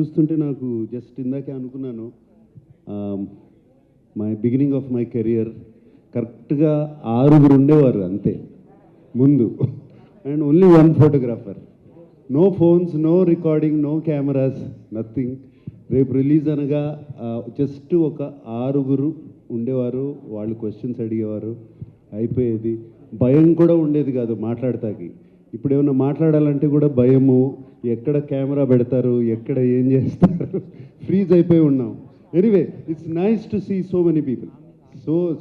చూస్తుంటే నాకు జస్ట్ ఇందాకే అనుకున్నాను, my beginning of my career కరెక్ట్గా 6 ఉండేవారు అంతే ముందు, and only 1 photographer. No phones, no recording, no cameras, nothing. రేపు రిలీజ్ అనగా జస్ట్ ఒక 6 ఉండేవారు. వాళ్ళు క్వశ్చన్స్ అడిగేవారు, అయిపోయేది. భయం కూడా ఉండేది కాదు మాట్లాడతాకి. ఇప్పుడు ఏమన్నా మాట్లాడాలంటే కూడా భయము, ఎక్కడ కెమెరా పెడతారు, ఎక్కడ ఏం చేస్తారు, ఫ్రీజ్ అయిపోయి ఉన్నాం. Anyway, it's nice to see so many people,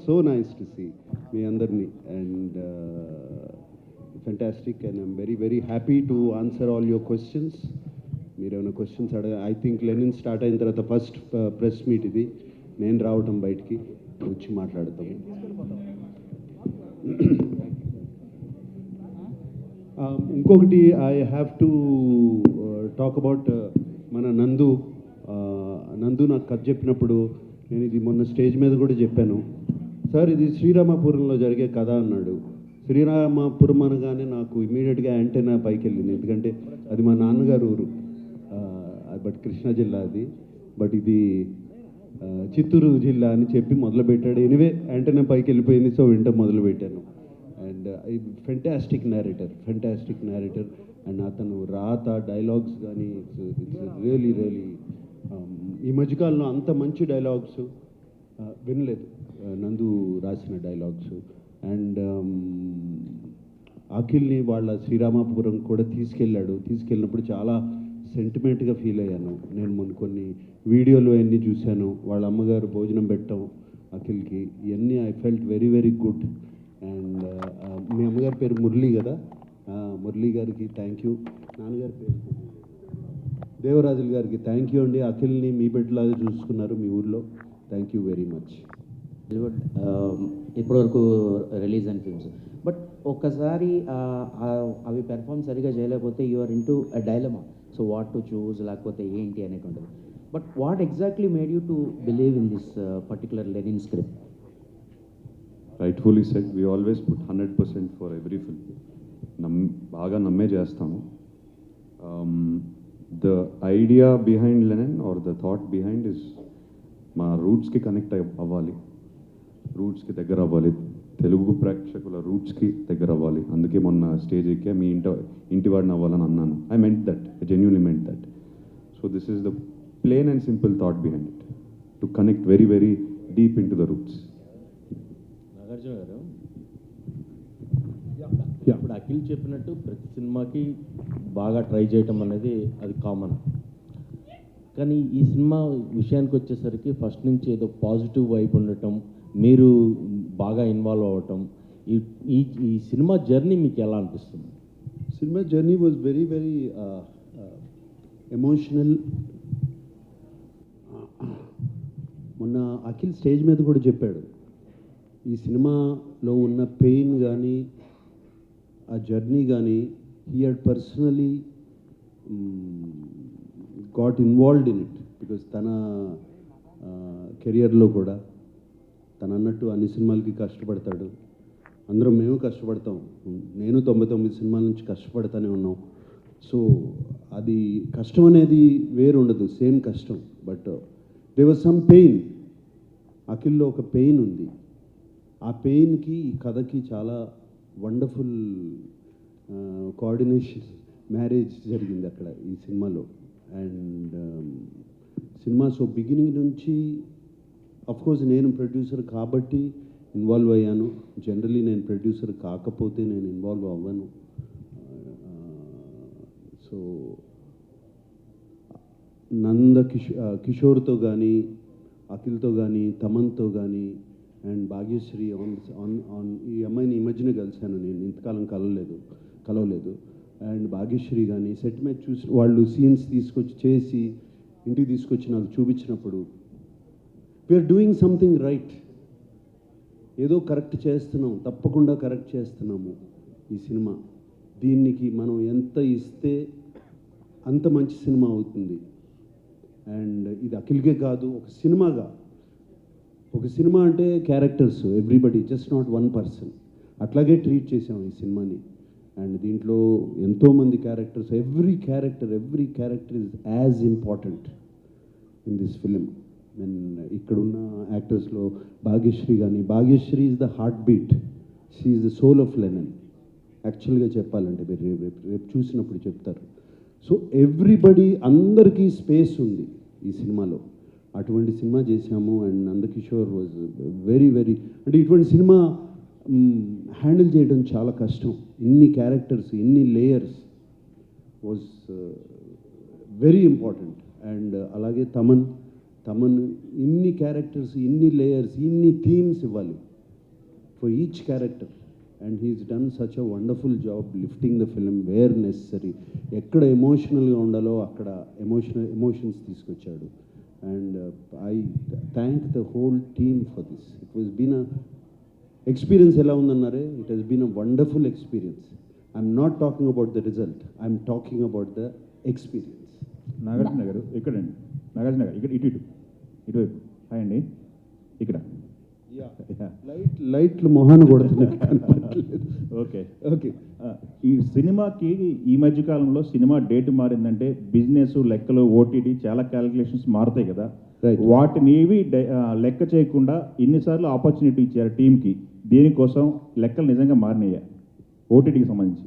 so nice to see మీ అందరినీ, and fantastic. And I'm very very happy to answer all your questions. మీరు ఏమైనా questions I think Lenin start అయిన తర్వాత ఫస్ట్ ప్రెస్ మీట్ ఇది, నేను రావటం బయటికి వచ్చి మాట్లాడతాము. ఇంకొకటి I have to talk about మన నందు నాకు కథ చెప్పినప్పుడు, నేను ఇది మొన్న స్టేజ్ మీద కూడా చెప్పాను. సార్, ఇది శ్రీరామపురంలో జరిగే కథ అన్నాడు. శ్రీరామపురం అనగానే నాకు ఇమీడియట్గా యాంటెనా పైకి వెళ్ళింది, ఎందుకంటే అది మా నాన్నగారు ఊరు. బట్ కృష్ణా జిల్లా అది, బట్ ఇది చిత్తూరు జిల్లా అని చెప్పి మొదలుపెట్టాడు. ఎనివే యాంటెనా పైకి వెళ్ళిపోయింది, సో వింట మొదలుపెట్టాను. అండ్ ఫెంటాస్టిక్ నేరేటర్, అండ్ అతను రాత డైలాగ్స్ కానీ ఇట్స్ రియలీ ఈ మధ్యకాలంలో అంత మంచి డైలాగ్స్ వినలేదు, నందు రాసిన డైలాగ్స్. అండ్ అఖిల్ని వాళ్ళ శ్రీరామపురం కూడా తీసుకెళ్ళినప్పుడు చాలా సెంటిమెంట్గా ఫీల్ అయ్యాను. నేను మొన్న కొన్ని వీడియోలు అన్నీ చూశాను, వాళ్ళ అమ్మగారు భోజనం పెట్టడం అఖిల్కి, ఇవన్నీ I felt very very good. And మీ అమ్మగారి పేరు మురళి కదా, మురళి గారికి థ్యాంక్ యూ. నాన్నగారి పేరు దేవరాజులు గారికి థ్యాంక్ యూ అండి. అఖిల్ని మీ బిడ్డలాగా చూసుకున్నారు మీ ఊర్లో. Thank you very much. ఇప్పటివరకు రిలీజ్ అయిన ఫిల్మ్స్, బట్ ఒక్కసారి అవి పెర్ఫార్మ్ సరిగా చేయలేకపోతే you are into a dilemma. So what to choose, లేకపోతే ఏంటి అనేటువంటిది. But what exactly made you to believe in this particular Lenin script? Rightfully said, we always put 100% for every film. బాగా నమ్మే చేస్తాము. The idea behind Lenin or the thought behind is మా రూట్స్కి connect అవ్వాలి, రూట్స్కి దగ్గర అవ్వాలి, తెలుగు ప్రేక్షకుల రూట్స్కి దగ్గర అవ్వాలి. అందుకే మొన్న స్టేజ్ ఎక్కి మీ ఇంటి వాడిని అవ్వాలని అన్నాను. I meant that, I genuinely meant that. So this is the plain and simple thought behind it, to connect very very deep into the roots. Nagarjuna garu, ఇప్పుడు అఖిల్ చెప్పినట్టు ప్రతి సినిమాకి బాగా ట్రై చేయటం అనేది అది కామన్. కానీ ఈ సినిమా విషయానికి వచ్చేసరికి ఫస్ట్ నుంచి ఏదో పాజిటివ్ వైబ్ ఉండటం, మీరు బాగా ఇన్వాల్వ్ అవ్వటం, ఈ సినిమా జర్నీ మీకు ఎలా అనిపిస్తుంది? Cinema journey was very very emotional. మొన్న అఖిల్ స్టేజ్ మీద కూడా చెప్పాడు, ఈ సినిమాలో ఉన్న పెయిన్ కానీ ఆ జర్నీ కానీ he had personally got involved in it. Because తన కెరియర్లో కూడా తను అన్నట్టు అన్ని సినిమాలకి కష్టపడతాడు, అందరం మేము కష్టపడతాం, నేను 99 సినిమాల నుంచి కష్టపడతానే ఉన్నాం. సో అది కష్టం అనేది వేరు ఉండదు, సేమ్ కష్టం. But they was some pain, అఖిల్లో ఒక పెయిన్ ఉంది. ఆ పెయిన్కి ఈ కథకి చాలా వండర్ఫుల్ కోఆర్డినేషన్, మ్యారేజ్ జరిగింది అక్కడ ఈ సినిమాలో. అండ్ సినిమా సో బిగినింగ్ నుంచి అఫ్కోర్స్ నేను ప్రొడ్యూసర్ కాబట్టి ఇన్వాల్వ్ అయ్యాను. జనరలీ నేను ప్రొడ్యూసర్ కాకపోతే నేను ఇన్వాల్వ్ అవ్వను. సో కిషోర్తో కానీ, అఖిల్తో కానీ, తమన్తో కానీ, అండ్ భాగ్యశ్రీ ఆన్ ఈ అమ్మాయిని ఈ మధ్యన కలిశాను నేను, ఇంతకాలం కలవలేదు. అండ్ భాగ్యశ్రీ కానీ సెట్ మీద చూసి వాళ్ళు సీన్స్ తీసుకొచ్చి చేసి ఇంటికి తీసుకొచ్చి నాకు చూపించినప్పుడు వీఆర్ డూయింగ్ సంథింగ్ రైట్, ఏదో కరెక్ట్ చేస్తున్నాం, తప్పకుండా కరెక్ట్ చేస్తున్నాము ఈ సినిమా. దీనికి మనం ఎంత ఇస్తే అంత మంచి సినిమా అవుతుంది. అండ్ ఇది అఖిల్కే కాదు, ఒక సినిమా అంటే characters, everybody, just not one person. అట్లాగే ట్రీట్ చేసాం ఈ సినిమాని. అండ్ దీంట్లో ఎంతోమంది characters, every character is as important in this film. And ఇక్కడున్న యాక్టర్స్లో Bhagyashri is the heartbeat, she is the soul of Lenin. యాక్చువల్గా చెప్పాలంటే మీరు రేపు చూసినప్పుడు చెప్తారు. సో ఎవ్రీబడి, అందరికీ స్పేస్ ఉంది ఈ సినిమాలో. అటువంటి సినిమా చేశాము. అండ్ నందకిషోర్ వాజ్ వెరీ అంటే ఇటువంటి సినిమా హ్యాండిల్ చేయడం చాలా కష్టం. ఇన్ని క్యారెక్టర్స్, ఇన్ని layers was very important. And అలాగే తమన్ ఇన్ని క్యారెక్టర్స్, ఇన్ని లేయర్స్, ఇన్ని థీమ్స్ ఇవ్వాలి for each character. And he's done such a wonderful job lifting the film where necessary. ఎక్కడ ఎమోషనల్గా ఉండాలో అక్కడ ఎమోషన్స్ తీసుకొచ్చాడు. And I thank the whole team for this. It was been a experience. ఎలా ఉందన్నారే, it has been a wonderful experience. I'm not talking about the result, I'm talking about the experience. Nagarjuna గారు ఎక్కడండి? నాగార్జున గారు ఇక్కడ ఇటువైపు. Hi అండి. ఇక్కడ లైట్లు మొహాన్ని కొడుతున్నాయి. ఓకే. ఓకే. ఈ సినిమాకి ఈ మధ్య కాలంలో సినిమా డేట్ మారిందంటే బిజినెస్, లెక్కలు, ఓటీటీ చాలా క్యాలిక్యులేషన్స్ మారుతాయి కదా. Right. వాటిని లెక్క చేయకుండా ఇన్నిసార్లు ఆపర్చునిటీ ఇచ్చారు టీంకి. దేనికోసం లెక్కలు నిజంగా మారినాయా ఓటీటీకి సంబంధించి?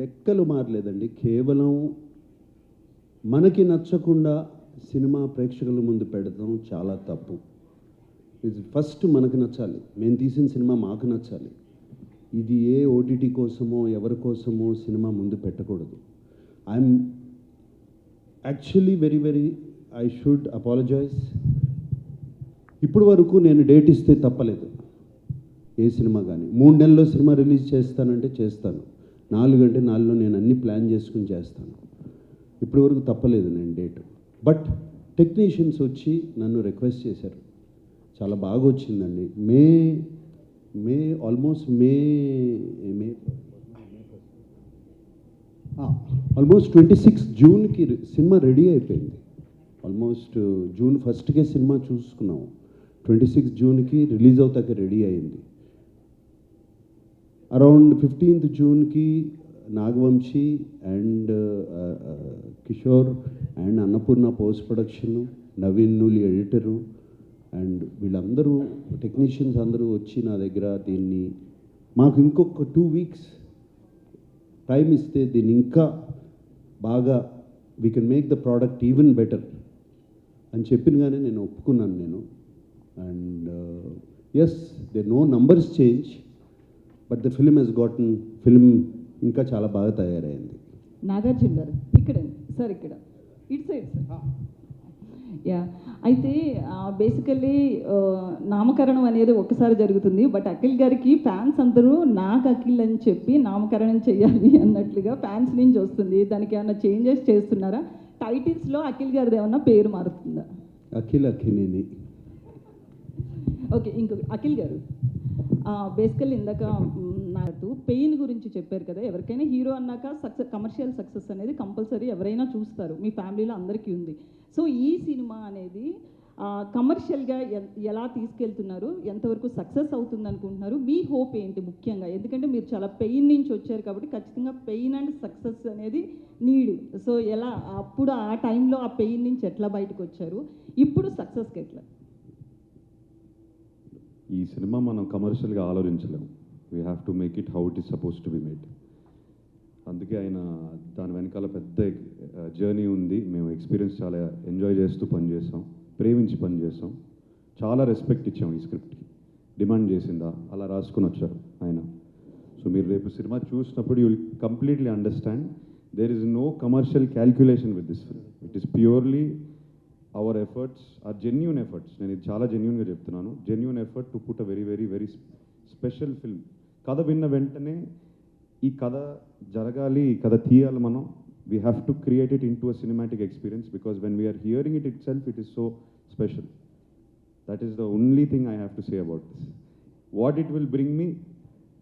లెక్కలు మారలేదండి. కేవలం మనకి నచ్చకుండా సినిమా ప్రేక్షకుల ముందు పెడతాం చాలా తప్పు. ఇది ఫస్ట్ మనకు నచ్చాలి, మేము తీసిన సినిమా మాకు నచ్చాలి. ఇది ఏ ఓటీటీ కోసమో ఎవరి కోసమో సినిమా ముందు పెట్టకూడదు. I'm actually very I should apologise. ఇప్పుడు వరకు నేను డేట్ ఇస్తే తప్పలేదు ఏ సినిమా కానీ. 3 నెలల్లో సినిమా రిలీజ్ చేస్తానంటే చేస్తాను, 4 అంటే 4లో నేను అన్ని ప్లాన్ చేసుకుని చేస్తాను. ఇప్పటి వరకు తప్పలేదు నేను డేటు. బట్ టెక్నీషియన్స్ వచ్చి నన్ను రిక్వెస్ట్ చేశారు, చాలా బాగా వచ్చిందండి. ఆల్మోస్ట్ 26 జూన్కి సినిమా రెడీ అయిపోయింది. ఆల్మోస్ట్ జూన్ 1కే సినిమా చూసుకున్నాము. 26 జూన్కి రిలీజ్ అవుతాక రెడీ అయింది. అరౌండ్ 15th జూన్కి Nagavamsi and Kishore and Annapurna post production, Naveen Nooli editor and వీళ్ళందరూ టెక్నీషియన్స్ అందరూ వచ్చి నా దగ్గర దీన్ని మాకు ఇంకొక 2 వీక్స్ టైం ఇస్తే దీన్ని ఇంకా బాగా we can make the product even better అని చెప్పినగానే నేను ఒప్పుకున్నాను నేను. And yes, they no numbers change, but the film has gotten film ఇంకా చాలా బాగా తయారైంది. నాగార్జున గారు ఇక్కడండి సార్, ఇక్కడ ఇటు సైడ్ సార్. యా, అయితే బేసికల్లీ నామకరణం అనేది ఒక్కసారి జరుగుతుంది. బట్ అఖిల్ గారికి ఫ్యాన్స్ అందరూ నాకు అఖిల్ అని చెప్పి నామకరణం చేయాలి అన్నట్లుగా ఫ్యాన్స్ నుంచి వస్తుంది. దానికి ఏమైనా చేంజెస్ చేస్తున్నారా? టైటిల్స్లో అఖిల్ గారిది ఏమన్నా పేరు మారుతుందా? అఖిలేని. ఓకే, ఇంకొక అఖిల్ గారు బేసికల్లీ ఇందాక నాకు పెయిన్ గురించి చెప్పారు కదా. ఎవరికైనా హీరో అన్నాక కమర్షియల్ సక్సెస్ అనేది కంపల్సరీ ఎవరైనా చూస్తారు, మీ ఫ్యామిలీలో అందరికీ ఉంది. సో ఈ సినిమా అనేది కమర్షియల్గా ఎలా తీసుకెళ్తున్నారు, ఎంతవరకు సక్సెస్ అవుతుంది అనుకుంటున్నారు, మీ హోప్ ఏంటి ముఖ్యంగా? ఎందుకంటే మీరు చాలా పెయిన్ నుంచి వచ్చారు కాబట్టి ఖచ్చితంగా పెయిన్ అండ్ సక్సెస్ అనేది నీడ్. సో ఎలా అప్పుడు ఆ టైంలో ఆ పెయిన్ నుంచి ఎట్లా బయటకు వచ్చారు, ఇప్పుడు సక్సెస్కి ఎట్లా? ఈ సినిమా మనం కమర్షియల్గా ఆలోచించలేము. We have to make it how it is suppose to be made. అందుకే ఆయన దాని వెనకాల పెద్ద జర్నీ ఉంది. మేము ఎక్స్పీరియన్స్ చాలా ఎంజాయ్ చేస్తూ పనిచేసాం, ప్రేమించి పనిచేసాం, చాలా రెస్పెక్ట్ ఇచ్చాం ఈ స్క్రిప్ట్కి. డిమాండ్ చేసిందా అలా రాసుకుని వచ్చారు ఆయన. సో మీరు రేపు సినిమా చూసినప్పుడు you will completely understand there is no commercial calculation with this film. It is purely our efforts, or genuine efforts. నేను ఇది చాలా జెన్యూన్గా చెప్తున్నాను. Genuine effort to put a very special film. కథ విన్న వెంటనే ఈ కథ జరగాలి, ఈ కథ తీయాలి మనం. We have to create it into a cinematic experience because when we're hearing it self it is so special. That is the only thing I have to say about this. What it will bring me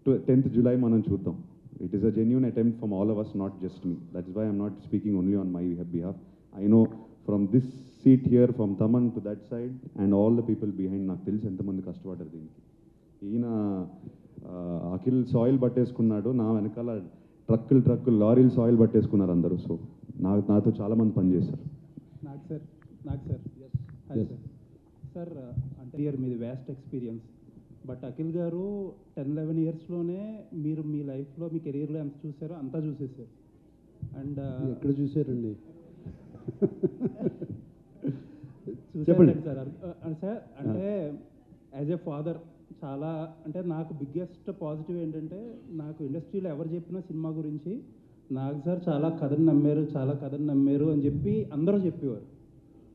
to 10th July మనం చూద్దాం. It is a genuine attempt from all of us, not just me. That is why I'm not speaking only on my behalf. I know from this seat here, from Thaman to that side and all the people behind, నాకు తెలిసి ఎంతమంది కష్టపడ్డారు దీనికి. ఈయన Akhil soil పట్టేసుకున్నాడు, నా వెనకాల ట్రక్కులు లారీలు సాయిల్ పట్టేసుకున్నారు అందరూ. సో నాతో చాలామంది పనిచేశారు. నాకు సార్ హాయ్ సార్ అంటే ఇయర్ మీది వ్యాస్ట్ ఎక్స్పీరియన్స్. బట్ అఖిల్ గారు 10-11 ఇయర్స్లోనే మీరు మీ లైఫ్లో మీ కెరీర్లో ఎంత చూసారో అంతా చూసేసారు. అండ్ ఎక్కడ చూసారండి? చూసారు సార్. సార్ అంటే యాజ్ ఏ ఫాదర్ చాలా అంటే నాకు బిగ్గెస్ట్ పాజిటివ్ ఏంటంటే, నాకు ఇండస్ట్రీలో ఎవరు చెప్పినా సినిమా గురించి నాకు సార్ చాలా కథను నమ్మారు అని చెప్పి అందరూ చెప్పేవారు.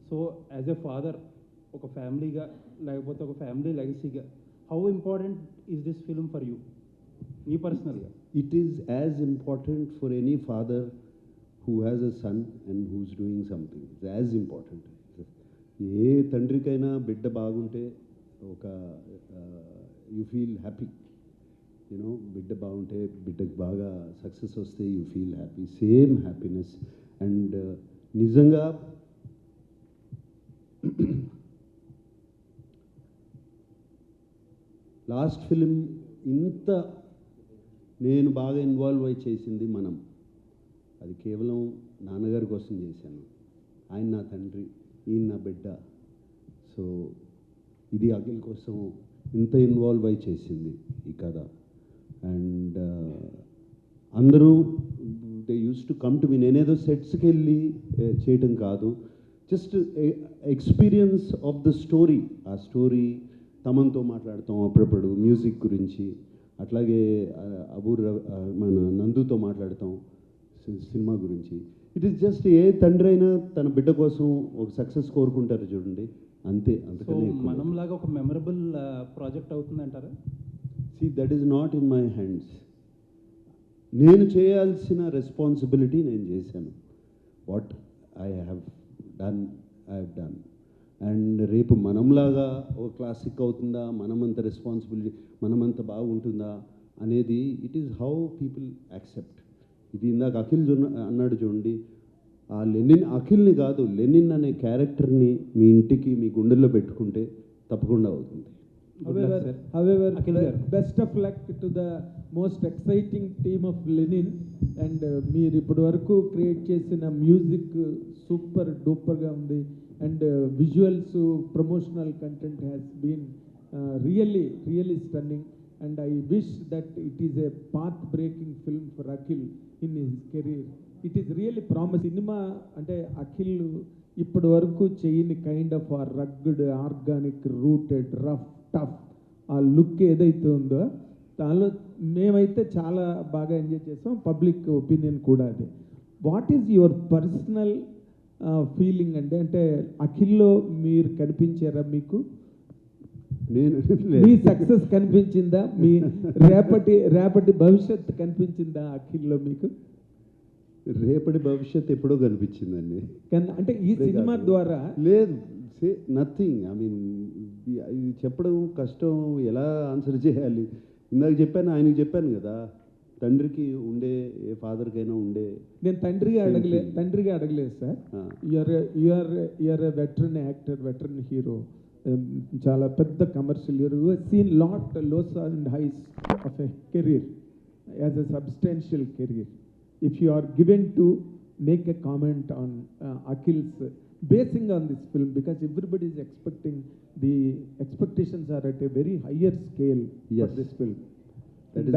సో యాజ్ ఏ ఫాదర్, ఒక ఫ్యామిలీగా లేకపోతే ఒక ఫ్యామిలీ లెగసీగా, how important is this film for you, మీ పర్సనల్గా? It is as important for any father who has a son and who's doing something. It's as important. ఏ తండ్రికైనా బిడ్డ బాగుంటే ఒక యూ ఫీల్ హ్యాపీ. యూనో, బిడ్డ బాగుంటే, బిడ్డకు బాగా సక్సెస్ వస్తే you feel happy, same happiness. And నిజంగా లాస్ట్ ఫిలిం ఇంత నేను బాగా ఇన్వాల్వ్ అయి చేసింది మనం, అది కేవలం నాన్నగారి కోసం చేశాను. ఆయన నా తండ్రి, ఈయన నా బిడ్డ. సో ఇది అఖిల్ కోసం ఇంత ఇన్వాల్వ్ అయి చేసింది ఈ కథ. అండ్ అందరూ they use to come to me. నేనేదో సెట్స్కి వెళ్ళి చేయటం కాదు, just experience of the story. ఆ స్టోరీ తమన్తో మాట్లాడతాం అప్పుడప్పుడు మ్యూజిక్ గురించి, అట్లాగే మన నందుతో మాట్లాడతాం సినిమా గురించి. ఇట్ ఈస్ జస్ట్ ఏ తండ్రి అయినా తన బిడ్డ కోసం ఒక సక్సెస్ కోరుకుంటారు చూడండి, అంతే. అంతకనే మనంలాగా ఒక మెమరబుల్ ప్రాజెక్ట్ అవుతుందంటారా? See, that is not in my hands. నేను చేయాల్సిన రెస్పాన్సిబిలిటీ నేను చేశాను. What I have done. And రేపు మనంలాగా ఒక క్లాసిక్ అవుతుందా, మనమంత రెస్పాన్సిబిలిటీ, మనమంత బాగుంటుందా అనేది it is how people accept. ఇది ఇందాక అఖిల్ అన్నాడు చూడండి, ఆ అఖిల్ని కాదు, లెనిన్ అనే క్యారెక్టర్ని మీ ఇంటికి, మీ గుండెల్లో పెట్టుకుంటే తప్పకుండా అవుతుంది. However, Akhil garu. best of luck to the most exciting team of Lenin. And మీరు ఇప్పటి వరకు క్రియేట్ చేసిన మ్యూజిక్ సూపర్ డూపర్గా ఉంది. And visuals, promotional content has been really stunning. And I wish that it is a path breaking film for Akhil in his career. It is really promise. సినిమా అంటే అఖిల్ ఇప్పటి వరకు చేయని kind of uh rugged, organic, rooted, rough, tough uh look ఏదైతే ఉందో దానిలో మేమైతే చాలా బాగా ఎంజాయ్ చేసాం. పబ్లిక్ ఒపీనియన్ కూడా అదే. What is your personal feeling అంటే అఖిల్లో మీరు కనిపించారా? మీకు నేను మీ సక్సెస్ కనిపించిందా? మీ రేపటి భవిష్యత్తు కనిపించిందా అఖిల్లో మీకు? రేపటి భవిష్యత్తు ఎప్పుడో కనిపించిందండి. అంటే ఈ సినిమా ద్వారా లేదు, నథింగ్. ఐ మీన్ ఇది చెప్పడం కష్టం, ఎలా ఆన్సర్ చేయాలి. ఇందాక చెప్పాను, ఆయనకి చెప్పాను కదా, తండ్రికి ఉండే, ఏ ఫాదర్కైనా ఉండే. నేను తండ్రిగా అడగలేదు sir. You're a veteran actor, veteran hero, చాలా పెద్ద commercial hero. You seen lot lows and highs of a career as a substantial career. If you are given to make a comment on Akhil's basing on this film, because everybody is expecting, the expectations are at a very higher scale for Yes. this film. That is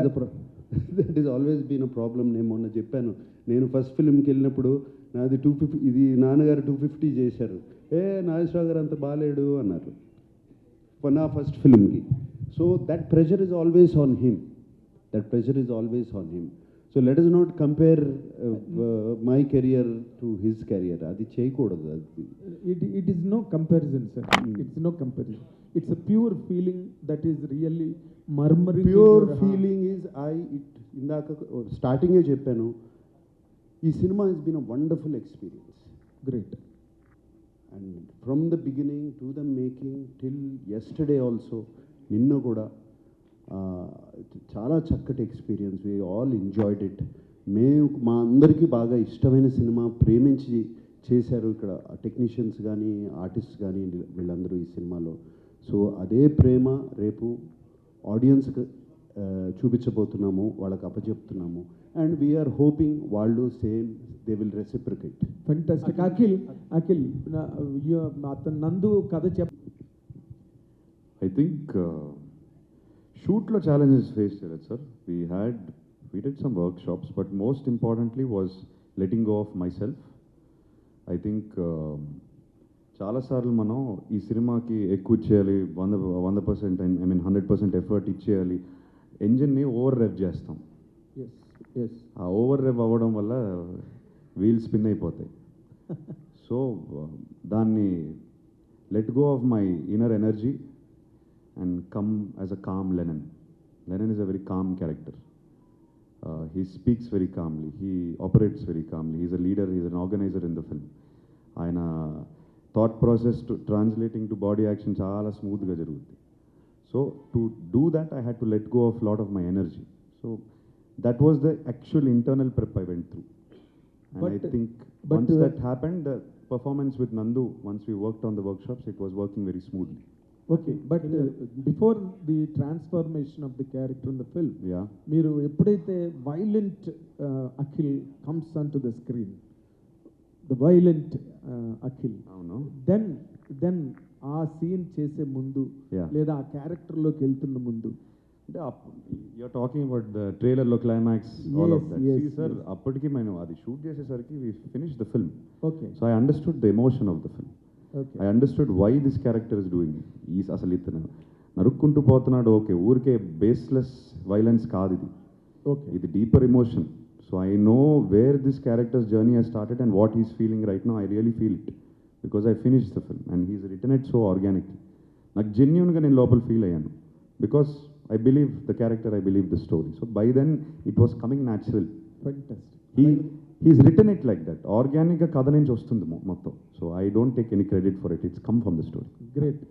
that is always been a problem. నేను మొన్న చెప్పాను, నేను first ఫిల్మ్కి వెళ్ళినప్పుడు నాది 250, ఇది నాన్నగారు 250 చేశారు. నాగేశ్వరరావు గారు అంత బాగాలేడు అన్నారు నా ఫస్ట్ ఫిల్మ్కి. So that pressure is always on him. So let us not compare my career to his career. అది చేయకూడదు. అది It is no comparison, sir. It's no comparison. It's a pure feeling that is really murmuring. Pure feeling is ఇందాక స్టార్టింగే చెప్పాను, ఈ cinema has been a wonderful experience. Great. And from the beginning to the making till yesterday also, నిన్న కూడా చాలా చక్కటి experience. We all enjoyed it. మా అందరికీ బాగా ఇష్టమైన సినిమా, ప్రేమించి చేశారు ఇక్కడ టెక్నీషియన్స్ కానీ, ఆర్టిస్ట్ కానీ, వీళ్ళందరూ ఈ సినిమాలో. సో అదే ప్రేమ రేపు ఆడియన్స్కి చూపించబోతున్నాము, వాళ్ళకి అప్పచెప్తున్నాము. అండ్ వీఆర్ హోపింగ్ వాళ్ళు same they will reciprocate. Fantastic. Akhil అతను నందు కథ ఐ థింక్ షూట్లో ఛాలెంజెస్ ఫేస్ చేయలేదు sir. We did some work shops, but most importantly was letting go of my self. I think చాలాసార్లు మనం ఈ సినిమాకి ఎక్కువ ఇచ్చేయాలి, 100% ఐ మీన్ 100% ఎఫర్ట్ ఇచ్చేయాలి, ఎంజిన్ని ఓవర్ రెవ్ చేస్తాం. ఆ ఓవర్ రెవ్ అవ్వడం వల్ల వీల్ స్పిన్ అయిపోతాయి. సో దాన్ని let go of my inner energy and come as a calm Lennon. Lennon is a very calm character. He speaks very calmly. He operates very calmly. He's a leader. He's an organizer in the film. ఆయన thought process translating to body action చాలా స్మూత్గా జరుగుతుంది. So to do that I had to let go of lot of my energy. So that was the actual internal prep I went through. And I think once that happened, the performance with Nandu, once we worked on the workshops, it was working very smoothly. Okay. But before the transformation of the character in the film, Yeah. మీరు ఎప్పుడైతే violent Akhil comes on to the screen, the violent Akhil, అవును. Then ఆ scene చేసే ముందు Yeah. లేదా ఆ క్యారెక్టర్లోకి వెళ్తున్న ముందు, అంటే యూఆర్ టాకింగ్ అబౌట్ ద ట్రైలర్లో climax, all of that. Yes, sir yes. అప్పటికి మేము అది షూట్ చేసేసరికి we finish the film. Okay so I understood the emotion of the film. Okay I understood why this character is doing. అసలు ఇతను నరుక్కుంటూ పోతున్నాడు, okay, ఊరికే బేస్లెస్ వైలెన్స్ కాదు ఇది. ఓకే ఇది deeper emotion. So I know where this character's journey has started and what he's feeling right no. I really feel it because I finish the film and he's written it so organically. నాకు జెన్యున్గా నేను లోపల feel అయ్యాను because I believe the character, I believe the story. So by then it was coming natural. Fantastic. He's written it like that. ఆర్గానిక్గా కథ నుంచి వస్తుంది మొత్తం. So I don't take any credit for it. It's come from the story. Great.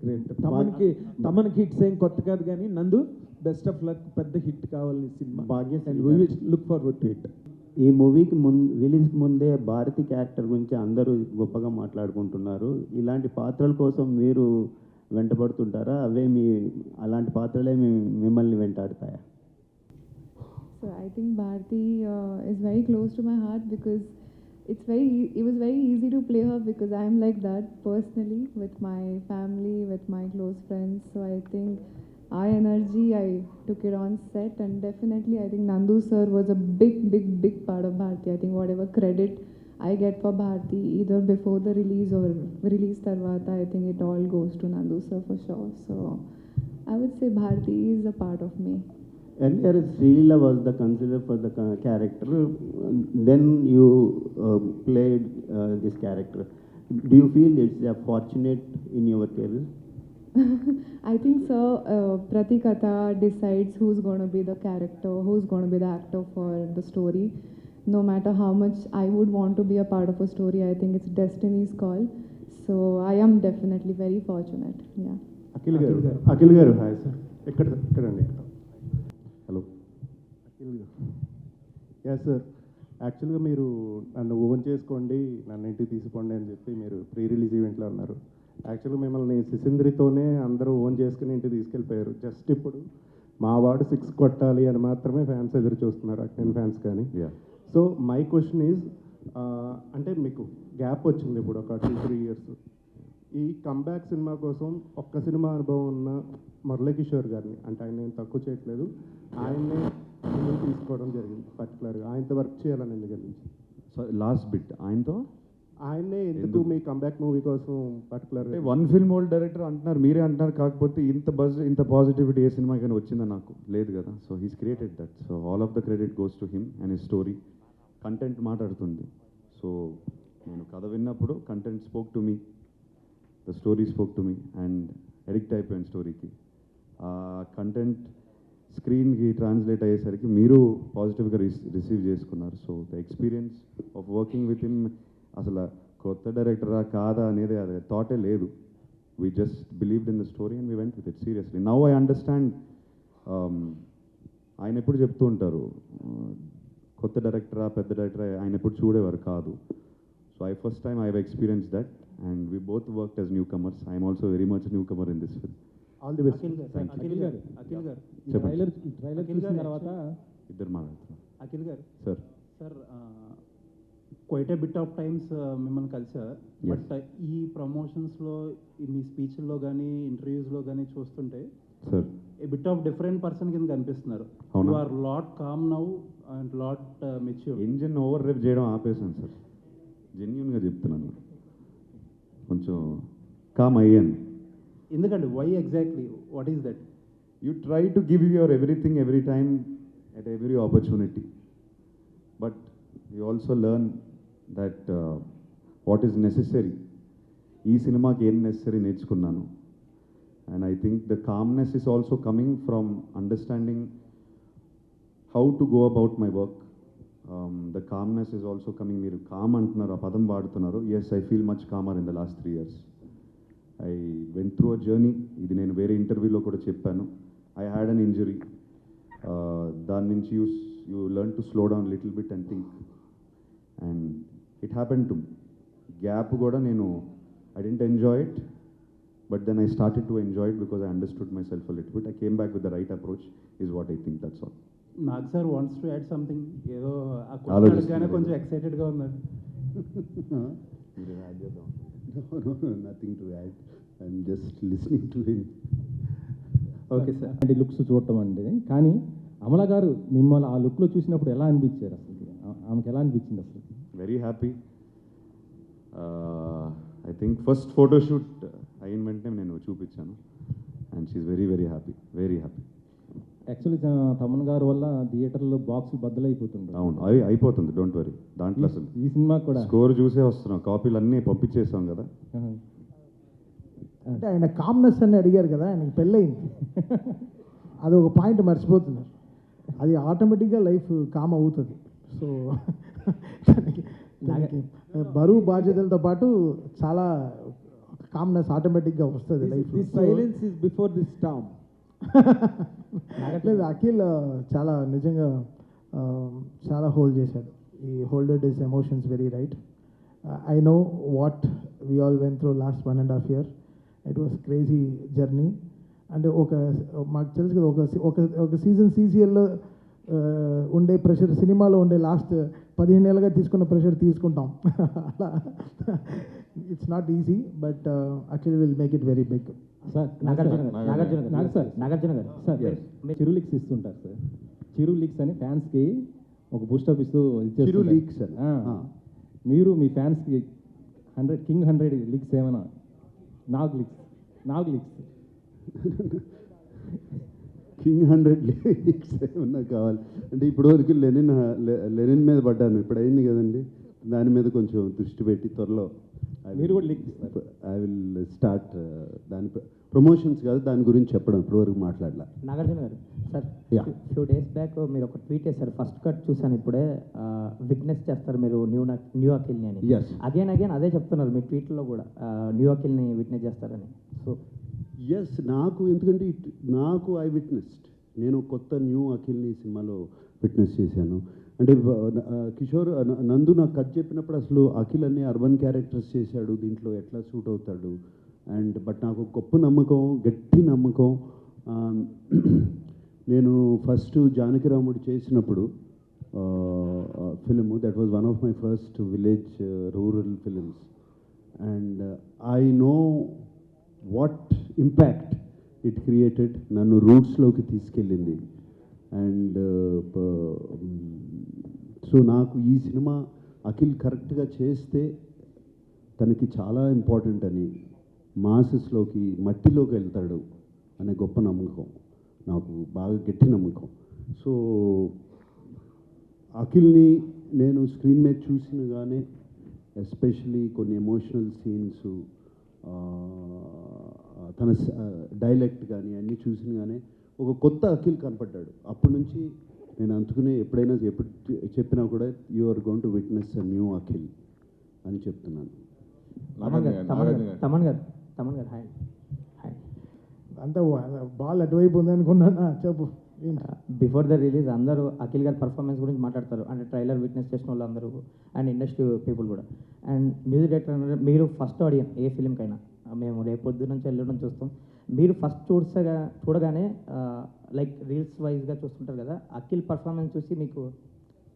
తమన్కి hits ఏం కొత్త కాదు, కానీ నందు బెస్ట్ ఆఫ్ లక్. పెద్ద హిట్ కావాలి cinema. Bhagyashri and we will look forward to it. ఈ మూవీకి రిలీజ్కి ముందే భారతి క్యారెక్టర్ గురించి అందరూ గొప్పగా మాట్లాడుకుంటున్నారు. ఇలాంటి పాత్రల కోసం మీరు వెంటబడుతుంటారా? అలాంటి పాత్రలే మిమ్మల్ని వెంటాడుతాయా? So I think Bharti is very close to my heart because it was very easy to play her because I am like that personally with my family, with my close friends. So I think our energy, I took it on set, and definitely I think Nandu sir was a big part of Bharti. I think whatever credit I get for Bharti, either before the release or release tarvata, I think it all goes to Nandu sir for sure. So I would say Bharti is a part of me. Earlier, Srila was the considered for the character. Then you played this character. Do you feel it's fortunate in your career? I think so. Pratikatha decides who's going to be the character, who's going to be the actor for the story. No matter how much I would want to be a part of a story, I think it's destiny's call. So I am definitely very fortunate. Yeah. Akhil గారు hi sir. ఎక్కడండి ఇక్కడ. Hello Akhil garu. Yes sir. యాక్చువల్గా మీరు నన్ను own చేసుకోండి, నన్ను ఇంటికి తీసుకోండి అని చెప్పి మీరు ప్రీ రిలీజ్ ఈవెంట్లో అన్నారు. యాక్చువల్గా మిమ్మల్ని సిసింద్రితోనే అందరూ ఓన్ చేసుకుని ఇంటికి తీసుకెళ్ళిపోయారు. జస్ట్ ఇప్పుడు మా వాడు 6 కొట్టాలి అని మాత్రమే ఫ్యాన్స్ ఎదురు చూస్తున్నారు, అక్కినేని ఫ్యాన్స్ కానీ. సో మై క్వశ్చన్ ఈజ్, అంటే మీకు గ్యాప్ వచ్చింది ఇప్పుడు ఒక 2-3 ఇయర్స్. ఈ కంబ్యాక్ సినిమా కోసం ఒక్క సినిమా అనుభవం ఉన్న మురళీకిషోర్ గారిని, అంటే ఆయన నేను తక్కువ చేయట్లేదు, ఆయన్నే ముందుకు తీసుకోవడం జరిగింది. పర్టికులర్గా ఆయనతో వర్క్ చేయాలని ఎందుకు అనిపించింది? సో లాస్ట్ బిట్ ఆయన్నే ఎందుకు మీ కంబ్యాక్ మూవీ కోసం పర్టికులర్గా? వన్ ఫిల్మ్ ఓల్డ్ డైరెక్టర్ అంటున్నారు, మీరే అంటున్నారు. కాకపోతే ఇంత బజ్, ఇంత పాజిటివిటీ ఏ సినిమా కానీ వచ్చిందా? నాకు లేదు కదా. So he's created that. So all of the credit goes to him and his story. Content మాట్లాడుతుంది. సో నేను కథ విన్నప్పుడు content spoke to me, the story spoke to me, and addict అయిపోయాను స్టోరీకి. ఆ కంటెంట్ స్క్రీన్కి ట్రాన్స్లేట్ అయ్యేసరికి మీరు పాజిటివ్గా రిసీవ్ చేసుకున్నారు. So the experience of working with him, అసలు కొత్త డైరెక్టరా కాదా అనేది అది థాటే లేదు. We just believed in the story and we went with it seriously. Now I understand. ఆయన ఎప్పుడు చెప్తూ ఉంటారు, కొత్త డైరెక్టరా పెద్ద డైరెక్టరా ఆయన ఎప్పుడు చూడేవారు కాదు. So first time I have experience that and we both worked as newcomers. I'm also very much newcomer in this film. All the best. Akhil garu చెప్పండి. ట్రైలర్ అఖిల్ చూసిన తర్వాత ఇద్దరు మాట్లాడుతున్నారు. అఖిల్ గారు sir sir quite a bit of times మిమ్మల్ని కలిసారు. But ఈ ప్రమోషన్స్లో మీ స్పీచ్ల్లో కానీ ఇంటర్వ్యూస్లో కానీ చూస్తుంటే sir a bit of different person కింద కనిపిస్తున్నారు. అవునా? You are lot calm now and lot mature. Engine over rev చేయడం ఆపేసాను సార్, జెన్యున్గా చెప్తున్నాను. కొంచెం కామ్ అయ్యాను. ఎందుకండి? Why exactly? What is that? You try to give your everything every time at every opportunity, but you also learn that what is necessary. ఈ సినిమాకి ఏం నెసరీ నేర్చుకున్నాను. And I think the calmness is also coming from understanding how to go about my work. The calmness is also coming. మీరు com అంటున్నారు, ఆ పదం వాడుతున్నారు. Yes, I feel much calmer in the last 3 years. I went through a journey. ఇది నేను వేరే ఇంటర్వ్యూలో కూడా చెప్పాను. I had an injury. దాని నుంచి you learn to slow down little bit and think. And it happened to me. Gap కూడా నేను I didn't enjoy it, but then I started to enjoy it because I understood myself a little bit. I came back with the right approach is what I think. That's all. Nag sir wants to add something. ఏదో ఆ ఆలోచిస్తున్నారు. Question కొంచెం ఎక్సైటెడ్గా ఉన్నారు. Nothing to add. I'm just listening to him. Okay sir. అంటే looks చూడటం అండి. కానీ అమల గారు మిమ్మల్ని ఆ లుక్లో చూసినప్పుడు ఎలా అనిపించారు అసలు? ఆమెకి ఎలా అనిపించింది అసలు? Very happy. I think first photoshoot అయిన వెంటనే నేను చూపించాను and she's very very happy, very happy. Actually Thaman garu వల్ల థియేటర్లో బాక్సులు బద్దలైపోతుంది. అవును, అవి అయిపోతుంది, డోంట్ వరీ. దాంట్లో అసలు ఈ సినిమా కూడా స్కోర్ చూసే వస్తున్నాం, కాపీలు అన్నీ పంపించేసాం కదా. అంటే ఆయన కామ్నెస్ అని అడిగారు కదా, ఆయనకి పెళ్ళయింది. అది ఒక పాయింట్ మర్చిపోతున్నారు. అది ఆటోమేటిక్గా లైఫ్ కామ్ అవుతుంది. సో దానికి బరువు బాధ్యతలతో పాటు చాలా కామ్నెస్ ఆటోమేటిక్గా వస్తుంది life. This silence is before this Storm. లేదు, అఖిల్ చాలా నిజంగా చాలా హోల్డ్ చేశాడు. ఈ హోల్డెడ్ his emotions very right. I know what we all went through last 1.5 years. It was crazy journey. అంటే మాకు తెలుసు కదా, ఒక సీజన్ సీసీఎల్లో ఉండే ప్రెషర్ సినిమాలో ఉండే లాస్ట్ 15 ఏళ్ళుగా తీసుకున్న ప్రెషర్ తీసుకుంటాం. అలా it's not easy, but Akhil will make it very big. Sir Nagarjuna garu sir Chiru leaks ఇస్తుంటారు సార్. చిరు లీక్స్ అని ఫ్యాన్స్కి ఒక బూస్టప్ ఇస్తూ చిరు లీక్స్ అని. మీరు మీ ఫ్యాన్స్కి 100 లీక్స్ ఏమైనా? నాగ్ లీక్స్ కింగ్ 100 లీక్స్ ఏమన్నా కావాలి అంటే ఇప్పటివరకు లెనిన్ మీద పడ్డాను. ఇప్పుడు అయింది కదండి, దాని మీద కొంచెం దృష్టి పెట్టి త్వరలో మీరు కూడా లీక్ ఐ విల్ స్టార్ట్. దాని ప్రమోషన్స్ కాదు, దాని గురించి చెప్పడం ఇప్పటివరకు మాట్లాడలా. Nagarjuna garu sir, few days back మీరు ఒక ట్వీట్ చేశారు, ఫస్ట్ కట్ చూసాను ఇప్పుడే, విట్నెస్ చేస్తారు మీరు న్యూ అఖిల్ని అని. అగైన్ అదే చెప్తున్నారు మీ ట్వీట్లో కూడా, న్యూ అఖిల్ని విట్నెస్ చేస్తారని. సో ఎస్, ఎందుకంటే ఐ విట్నెస్డ్. నేను కొత్త న్యూ అఖిల్ని సినిమాలో విట్నెస్ చేశాను. అంటే కిషోర్ నందు నాకు కథ చెప్పినప్పుడు అసలు అఖిల్ అన్ని అర్బన్ క్యారెక్టర్స్ చేశాడు, దీంట్లో ఎట్లా సూట్ అవుతాడు. బట్ నాకు గొప్ప నమ్మకం, గట్టి నమ్మకం. నేను ఫస్ట్ జానకిరాముడు చేసినప్పుడు film, that was one of my first village rural films. And I know what impact it created. నన్ను రూట్స్లోకి తీసుకెళ్ళింది. అండ్ సో నాకు ఈ సినిమా అఖిల్ కరెక్ట్గా చేస్తే తనకి చాలా ఇంపార్టెంట్ అని, మాసెస్లోకి మట్టిలోకి వెళ్తాడు అనే గొప్ప నమ్మకం, నాకు బాగా గట్టి నమ్మకం. సో అఖిల్ని నేను స్క్రీన్ మీద చూసినగానే, ఎస్పెషలీ కొన్ని ఎమోషనల్ సీన్స్, తన డైలెక్ట్ కానీ అన్నీ చూసినగానే ఒక కొత్త అఖిల్ కనపడ్డాడు. అప్పటి నుంచి నేను అందుకునే ఎప్పుడు చెప్పినా కూడా you are going to witness a new Akhil అని చెప్తున్నాను. తమన్ గారు హాయ్. అంతా బాల్ అటువైపు ఉంది అనుకున్నాను. చెప్పు. బిఫోర్ ద రిలీజ్ అందరూ అఖిల్ గారి పర్ఫార్మెన్స్ గురించి మాట్లాడతారు, అంటే ట్రైలర్ విట్నెస్ చేసిన వాళ్ళు అందరూ అండ్ ఇండస్ట్రీ పీపుల్ కూడా. అండ్ మ్యూజిక్ డైరెక్టర్ మీరు ఫస్ట్ ఆడియన్స్ ఏ ఫిలింకైనా మేము రేపొద్దు నుంచి ఎల్లుండి చూస్తాం. మీరు ఫస్ట్ చూడగానే లైక్ రీల్స్ వైజ్గా చూస్తుంటారు కదా, అఖిల్ పర్ఫార్మెన్స్ చూసి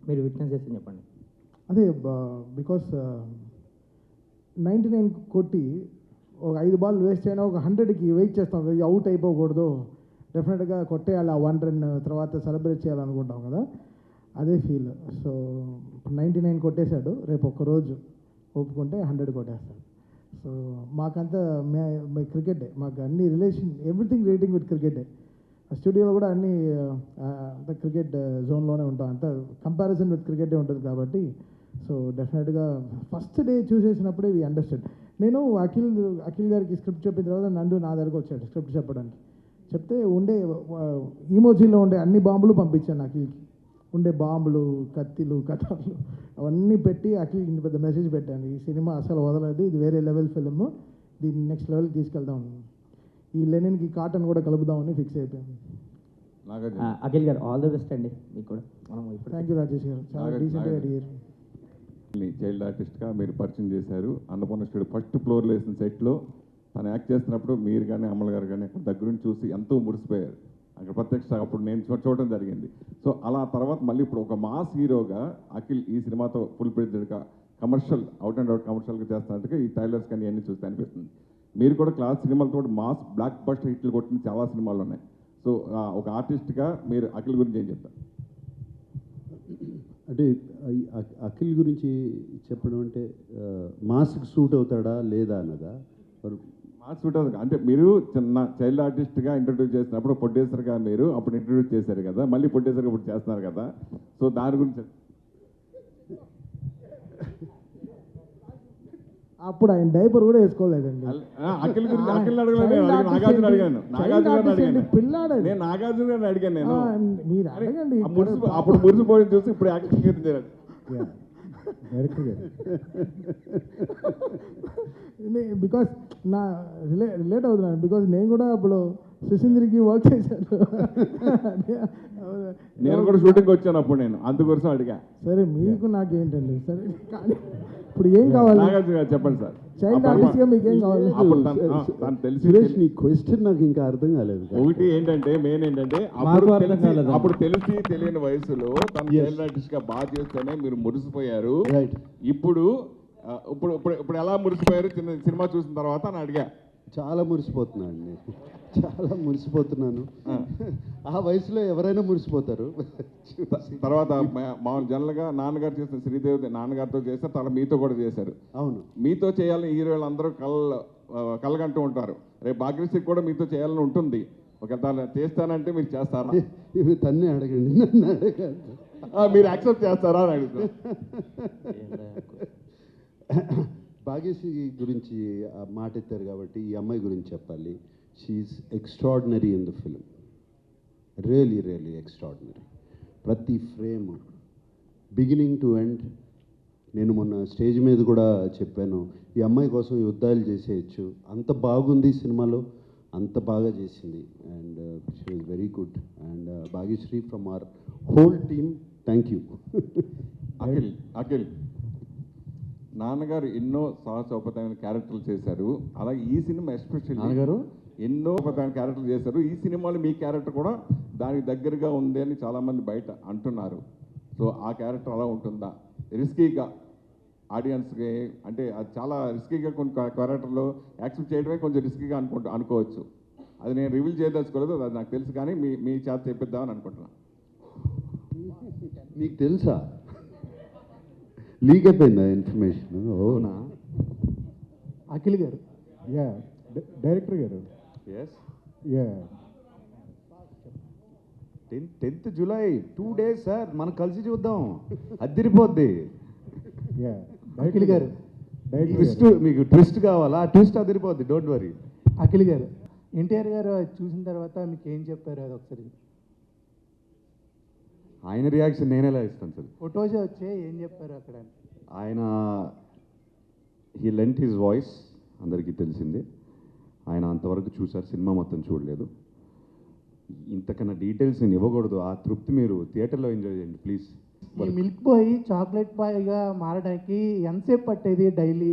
మీరు విట్నెస్ చేసి చెప్పండి. అదే బికాస్ 99 కొట్టి ఒక 5 బాల్ వేస్ట్ అయినా ఒక 100కి వెయిట్ చేస్తాం, అవుట్ అయిపోకూడదు, డెఫినెట్గా కొట్టేయాలి, ఆ 1 రన్ తర్వాత సెలబ్రేట్ చేయాలనుకుంటాం కదా, అదే ఫీల్. సో 99 కొట్టేశాడు, రేపు ఒక్కరోజు ఒప్పుకుంటే 100 కొట్టేస్తాడు. సో మాకంతా క్రికెటే, మాకు అన్ని రిలేషన్ ఎవ్రీథింగ్ రేటింగ్ విత్ క్రికెటే. స్టూడియోలో కూడా అన్ని అంత క్రికెట్ జోన్లోనే ఉంటాం, అంత కంపారిజన్ విత్ క్రికెటే ఉంటుంది కాబట్టి. సో డెఫినెట్గా ఫస్ట్ డే చూసేసినప్పుడే వి అండర్స్టాండ్. నేను అఖిల్ గారికి స్క్రిప్ట్ చెప్పిన తర్వాత నందు నా దగ్గరకు వచ్చాడు స్క్రిప్ట్ చెప్పడానికి. చెప్తే ఉండే ఈమోజీలో ఉండే అన్ని బాంబులు పంపించాను అఖిల్కి, ఉండే బాంబులు, కత్తిలు, కటార్లు అవన్నీ పెట్టి అఖిల్ ఇంత పెద్ద మెసేజ్ పెట్టాను, ఈ సినిమా అసలు వదలదు, ఇది వేరే లెవెల్ ఫిల్మ్, దీన్ని నెక్స్ట్ లెవెల్కి తీసుకెళ్దాం, ఈ లెనిన్కి కాటన్ కూడా కలుపుదామని ఫిక్స్ అయిపోయాను. అఖిల్ గారు ఆల్ ది బెస్ట్ అండి మీకు కూడా. థ్యాంక్ యూ రాజేష్ గారు, చాలా డీసెంట్గా అడిగారు. చైల్డ్ ఆర్టిస్ట్గా మీరు పరిచయం చేశారు. అన్నపూర్ణ స్టూడియో ఫస్ట్ ఫ్లోర్లో వేసిన సెట్లో తను యాక్ట్ చేస్తున్నప్పుడు మీరు కానీ అమల్ గారు కానీ అక్కడ దగ్గరుండి చూసి ఎంతో మురిసిపోయారు. అక్కడ ప్రత్యక్ష అప్పుడు నేను చూడటం జరిగింది. సో అలా తర్వాత మళ్ళీ ఇప్పుడు ఒక మాస్ హీరోగా అఖిల్ ఈ సినిమాతో ఫుల్ ప్లేజ్డ్గా కమర్షియల్ అవుట్ అండ్ అవుట్ కమర్షియల్గా చేస్తున్నట్టుగా ఈ ట్రైలర్స్ కానీ అన్నీ చూస్తే అనిపిస్తుంది. మీరు కూడా క్లాస్ సినిమాలతో మాస్ బ్లాక్ బస్టర్ హిట్లు కొట్టిన చాలా సినిమాలు ఉన్నాయి. సో ఒక ఆర్టిస్ట్గా మీరు అఖిల్ గురించి ఏం చెప్తారు? అంటే అఖిల్ గురించి చెప్పడం అంటే మాస్కి సూట్ అవుతాడా లేదా అన్నదా? మాస్ సూట్ అవుతుంది అంటే మీరు చిన్న చైల్డ్ ఆర్టిస్ట్గా ఇంట్రడ్యూస్ చేసినప్పుడు ప్రొడ్యూసర్గా మీరు అప్పుడు ఇంట్రడ్యూస్ చేశారు కదా, మళ్ళీ ప్రొడ్యూసర్గా ఇప్పుడు చేస్తున్నారు కదా, సో దాని గురించి అప్పుడు ఆయన డైపర్ కూడా వేసుకోలేదండి. అఖిల్ గురించి అఖిల్ నాగార్జున అడిగాను నేను నాగార్జున గారిని అడిగాను నేను. మీరు అడగండి, అప్పుడు మురిసిపోయి చూసి ఇప్పుడు యాక్టింగ్ చేయాలి డైరెక్టర్ గారు. బికాస్ నా రిలేట్ అవుతున్నాను, బికాస్ నేను కూడా అప్పుడు సుశీంద్రికి వర్క్ చేశాను. నేను కూడా షూటింగ్ వచ్చాను అప్పుడు, నేను అందుకోసం అడిగా. సరే మీకు నాకేంటండి, సరే కానీ ఇప్పుడు ఏం కావాలి చెప్పండి సార్. చైల్డ్ ఆర్టిస్ట్గా మీకు ఏం కావాలి? సురేష్ నీ క్వశ్చన్ నాకు ఇంకా అర్థం కాలేదు. ఒకటి ఏంటంటే మెయిన్ ఏంటంటే అప్పుడు తెలిసి తెలియని వయసులో తన చైల్డ్ ఆర్టిస్ట్ గా బాగా చేస్తేనే మీరు మురిసిపోయారు. ఇప్పుడు ఇప్పుడు ఇప్పుడు ఇప్పుడు ఎలా మురిసిపోయారు చిన్న సినిమా చూసిన తర్వాత అని అడిగా. చాలా మురిసిపోతున్నాను నేను, చాలా మురిసిపోతున్నాను. ఆ వయసులో ఎవరైనా మురిసిపోతారు. తర్వాత మామూలు జనరల్గా నాన్నగారు చేసిన శ్రీదేవి నాన్నగారితో చేశారు, తర్వాత మీతో కూడా చేశారు. అవును, మీతో చేయాలని హీరోలు అందరూ కలగంటూ ఉంటారు. రేపు భాగ్యశ్రీ కూడా మీతో చేయాలని ఉంటుంది. ఒకవేళ చేస్తానంటే మీరు చేస్తారా? ఇవి తన్నే అడగండి, నన్ను అడగండి. మీరు యాక్సెప్ట్ చేస్తారా అని అడుగుతారు. భాగ్యశ్రీ గురించి మాట ఎత్తారు కాబట్టి ఈ అమ్మాయి గురించి చెప్పాలి. She's extraordinary in the film, really really extraordinary. ప్రతి ఫ్రేమ్ బిగినింగ్ టు ఎండ్. నేను మొన్న స్టేజ్ మీద కూడా చెప్పాను, ఈ అమ్మాయి కోసం యుద్ధాలు చేసేయచ్చు, అంత బాగుంది సినిమాలో, అంత బాగా చేసింది. And she was very good. And Bhagyashri from our whole team, thank you. Akhil నాన్నగారు ఎన్నో సాహసోపతమైన క్యారెక్టర్లు చేశారు, అలాగే ఈ సినిమా ఎస్పెషల్లీ నాన్నగారు ఎన్నో క్యారెక్టర్లు చేశారు. ఈ సినిమాలో మీ క్యారెక్టర్ కూడా దానికి దగ్గరగా ఉంది అని చాలామంది బయట అంటున్నారు. సో ఆ క్యారెక్టర్ అలా ఉంటుందా? రిస్కీగా ఆడియన్స్కి అంటే అది చాలా రిస్కీగా కొన్ని క్యారెక్టర్లో యాక్సెప్ట్ చేయడమే కొంచెం రిస్కీగా అనుకోవచ్చు. అది నేను రివీల్ చేయదలుచుకోలేదు, అది నాకు తెలుసు, కానీ మీ చేత చెప్పిద్దామని అనుకుంటున్నాను. నీకు తెలుసా? లీక్ అయిపోయిందా ఇన్ఫర్మేషన్? అవునా? అఖిల్ గారు, యా డైరెక్టర్ గారు, yeah 10th July 2 days sir, మనం కలిసి చూద్దాం, అదిరిపోద్ది. యా అఖిల్ గారు, ట్విస్ట్ మీకు ట్విస్ట్ కావాలా? ట్విస్ట్ అదిరిపోద్ది, డోంట్ వరీ. అఖిల్ గారు, ఎన్టీఆర్ గారు చూసిన తర్వాత మీకు ఏం చెప్పారు అది ఒకసారి? ఆయన రియాక్షన్ నేను ఎలా ఇస్తాను సార్? ఫొటోస్ వచ్చే ఏం చెప్పారు అక్కడ? ఆయన హీ లెంట్ హిజ్ వాయిస్, అందరికీ తెలిసిందే. ఆయన అంతవరకు చూశారు, సినిమా మొత్తం చూడలేదు. ఇంతకన్నా డీటెయిల్స్ నేను ఇవ్వకూడదు. ఆ తృప్తి మీరు థియేటర్లో ఎంజాయ్ చేయండి ప్లీజ్. ఈ మిల్క్ బాయ్ చాక్లెట్ బాయ్గా మారడానికి ఎంతసేపు పట్టేది డైలీ?